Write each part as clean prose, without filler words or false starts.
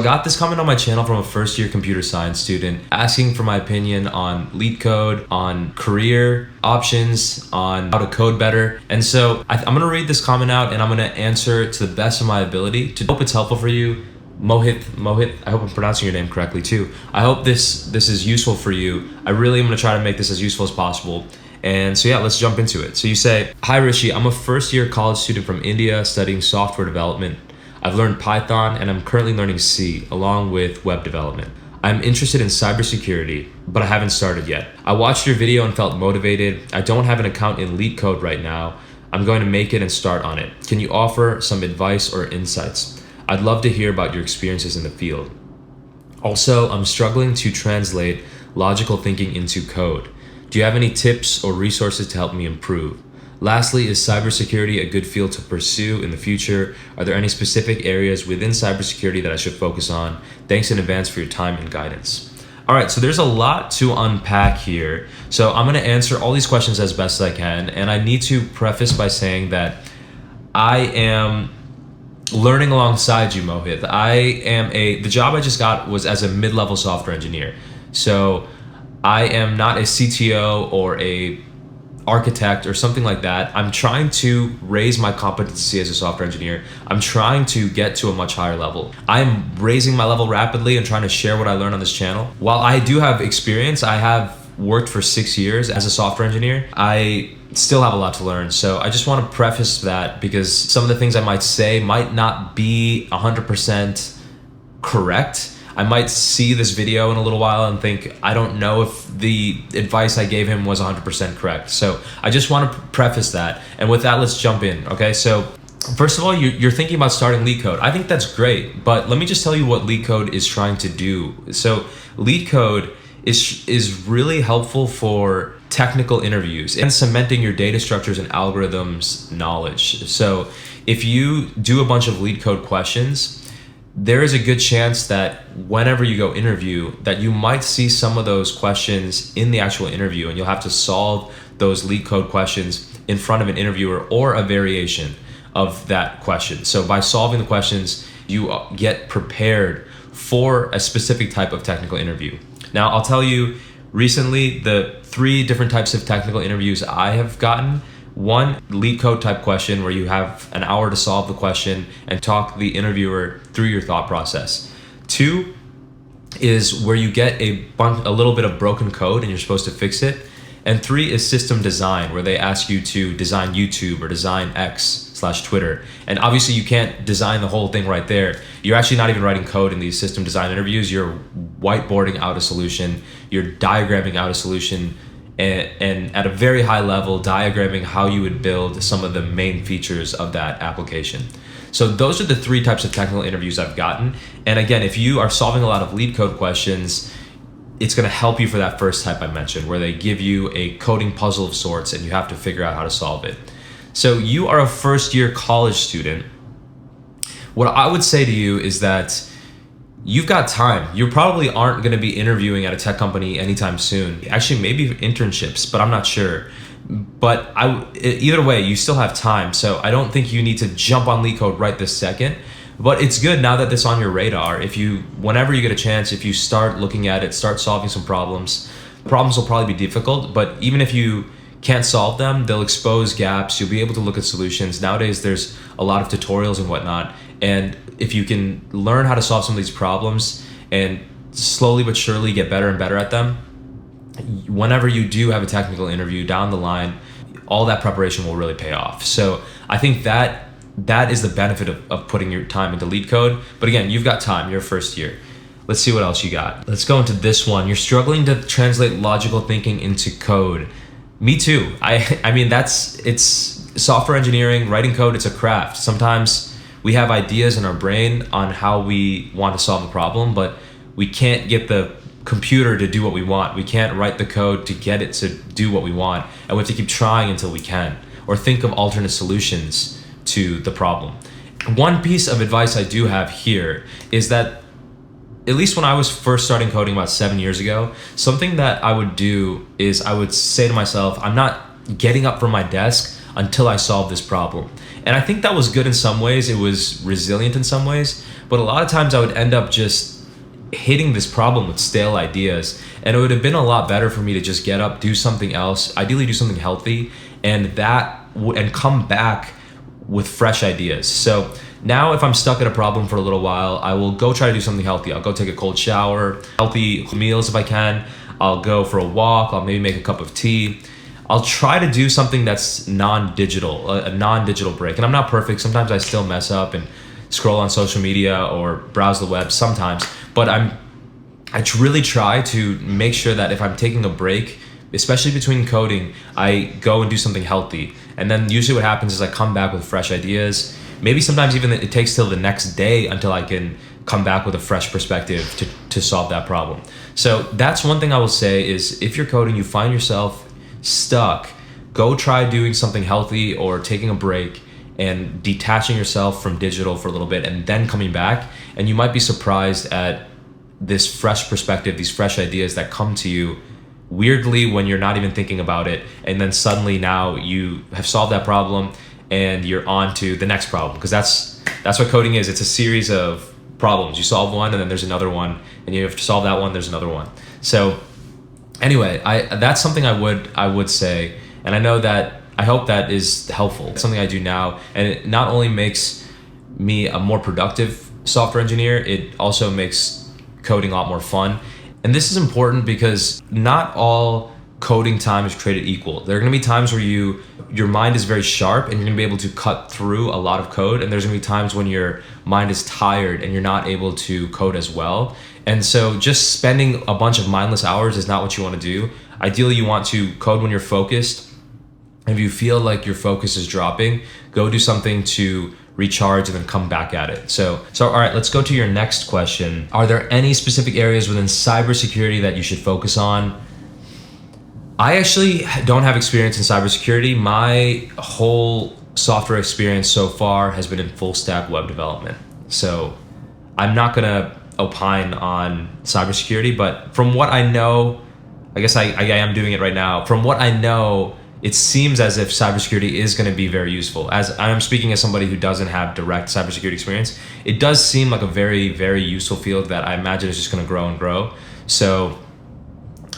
I got this comment on my channel from a first year computer science student asking for my opinion on LeetCode, on career options, on how to code better. And so I'm gonna read this comment out and I'm gonna answer it to the best of my ability. To hope it's helpful for you. Mohit, I hope I'm pronouncing your name correctly too. I hope this is useful for you. I really am gonna try to make this as useful as possible. And so yeah, let's jump into it. So you say, "Hi Rishi, I'm a first year college student from India studying software development. I've learned Python and I'm currently learning C along with web development. I'm interested in cybersecurity, but I haven't started yet. I watched your video and felt motivated. I don't have an account in LeetCode right now. I'm going to make it and start on it. Can you offer some advice or insights? I'd love to hear about your experiences in the field. Also, I'm struggling to translate logical thinking into code. Do you have any tips or resources to help me improve? Lastly, is cybersecurity a good field to pursue in the future? Are there any specific areas within cybersecurity that I should focus on? Thanks in advance for your time and guidance." All right, so there's a lot to unpack here. So I'm gonna answer all these questions as best as I can. And I need to preface by saying that I am learning alongside you, Mohit. The job I just got was as a mid-level software engineer. So I am not a CTO or a architect or something like that. I'm trying to raise my competency as a software engineer. I'm trying to get to a much higher level. I'm raising my level rapidly and trying to share what I learned on this channel. While I do have experience, I have worked for 6 years as a software engineer, I still have a lot to learn. So I just want to preface that because some of the things I might say might not be 100% correct. I might see this video in a little while and think, I don't know if the advice I gave him was 100% correct. So I just want to preface that. And with that, let's jump in, okay? So first of all, you're thinking about starting LeetCode. I think that's great, but let me just tell you what LeetCode is trying to do. So LeetCode is really helpful for technical interviews and cementing your data structures and algorithms knowledge. So if you do a bunch of LeetCode questions, there is a good chance that whenever you go interview that you might see some of those questions in the actual interview and you'll have to solve those LeetCode questions in front of an interviewer or a variation of that question. So by solving the questions, you get prepared for a specific type of technical interview. Now, I'll tell you recently the 3 different types of technical interviews I have gotten. 1, LeetCode type question where you have an hour to solve the question and talk the interviewer through your thought process. 2 is where you get a little bit of broken code and you're supposed to fix it. And 3 is system design, where they ask you to design YouTube or design X/Twitter. And obviously you can't design the whole thing right there. You're actually not even writing code in these system design interviews. You're whiteboarding out a solution, you're diagramming out a solution, and at a very high level, diagramming how you would build some of the main features of that application. So those are the 3 types of technical interviews I've gotten. And again, if you are solving a lot of LeetCode questions, it's gonna help you for that first type I mentioned, where they give you a coding puzzle of sorts and you have to figure out how to solve it. So you are a first year college student. What I would say to you is that you've got time. You probably aren't going to be interviewing at a tech company anytime soon. Actually, maybe internships, but I'm not sure. But either way, you still have time. So I don't think you need to jump on LeetCode right this second. But it's good now that this is on your radar. Whenever you get a chance, if you start looking at it, start solving some problems. Problems will probably be difficult, but even if you can't solve them, they'll expose gaps. You'll be able to look at solutions. Nowadays, there's a lot of tutorials and whatnot. And if you can learn how to solve some of these problems and slowly but surely get better and better at them, whenever you do have a technical interview down the line, all that preparation will really pay off. So I think that is the benefit of putting your time into LeetCode. But again, you've got time, you're first year. Let's see what else you got. Let's go into this one. You're struggling to translate logical thinking into code. Me too. I mean, it's software engineering, writing code, it's a craft. Sometimes we have ideas in our brain on how we want to solve a problem, but we can't get the computer to do what we want. We can't write the code to get it to do what we want. And we have to keep trying until we can, or think of alternate solutions to the problem. One piece of advice I do have here is that, at least when I was first starting coding about 7 years ago, something that I would do is I would say to myself, I'm not getting up from my desk, until I solved this problem. And I think that was good in some ways. It was resilient in some ways, but a lot of times I would end up just hitting this problem with stale ideas, and it would have been a lot better for me to just get up, do something else, ideally do something healthy, and come back with fresh ideas. So now if I'm stuck at a problem for a little while, I will go try to do something healthy. I'll go take a cold shower, healthy meals if I can. I'll go for a walk. I'll maybe make a cup of tea. I'll try to do something that's non-digital, a non-digital break. And I'm not perfect. Sometimes I still mess up and scroll on social media or browse the web sometimes. But I really try to make sure that if I'm taking a break, especially between coding, I go and do something healthy. And then usually what happens is I come back with fresh ideas. Maybe sometimes even it takes till the next day until I can come back with a fresh perspective to solve that problem. So that's one thing I will say is if you're coding, you find yourself stuck, go try doing something healthy or taking a break and detaching yourself from digital for a little bit and then coming back. And you might be surprised at this fresh perspective, these fresh ideas that come to you weirdly when you're not even thinking about it. And then suddenly now you have solved that problem and you're on to the next problem, because that's what coding is. It's a series of problems. You solve one and then there's another one, and you have to solve that one, there's another one. So anyway, that's something I would say, and I hope that is helpful. It's something I do now, and it not only makes me a more productive software engineer, it also makes coding a lot more fun. And this is important because not all coding time is created equal. There are going to be times where your mind is very sharp and you're going to be able to cut through a lot of code, and there's going to be times when your mind is tired and you're not able to code as well. And so just spending a bunch of mindless hours is not what you want to do. Ideally, you want to code when you're focused. If you feel like your focus is dropping, go do something to recharge and then come back at it. So all right, let's go to your next question. Are there any specific areas within cybersecurity that you should focus on? I actually don't have experience in cybersecurity. My whole software experience so far has been in full stack web development. So I'm not gonna opine on cybersecurity, but from what I know, I guess I am doing it right now. From what I know, it seems as if cybersecurity is going to be very useful. As I'm speaking as somebody who doesn't have direct cybersecurity experience, it does seem like a very, very useful field that I imagine is just going to grow and grow. So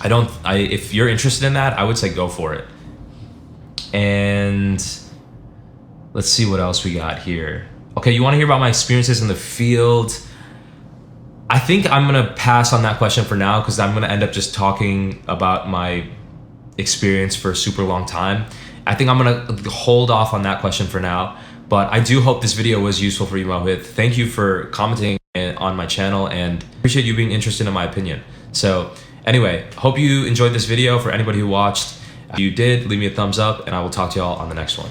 if you're interested in that, I would say go for it. And let's see what else we got here. Okay, you want to hear about my experiences in the field? I think I'm going to pass on that question for now, because I'm going to end up just talking about my experience for a super long time. I think I'm going to hold off on that question for now, but I do hope this video was useful for you, Mohit. Thank you for commenting on my channel, and appreciate you being interested in my opinion. So anyway, hope you enjoyed this video. For anybody who watched, if you did, leave me a thumbs up, and I will talk to y'all on the next one.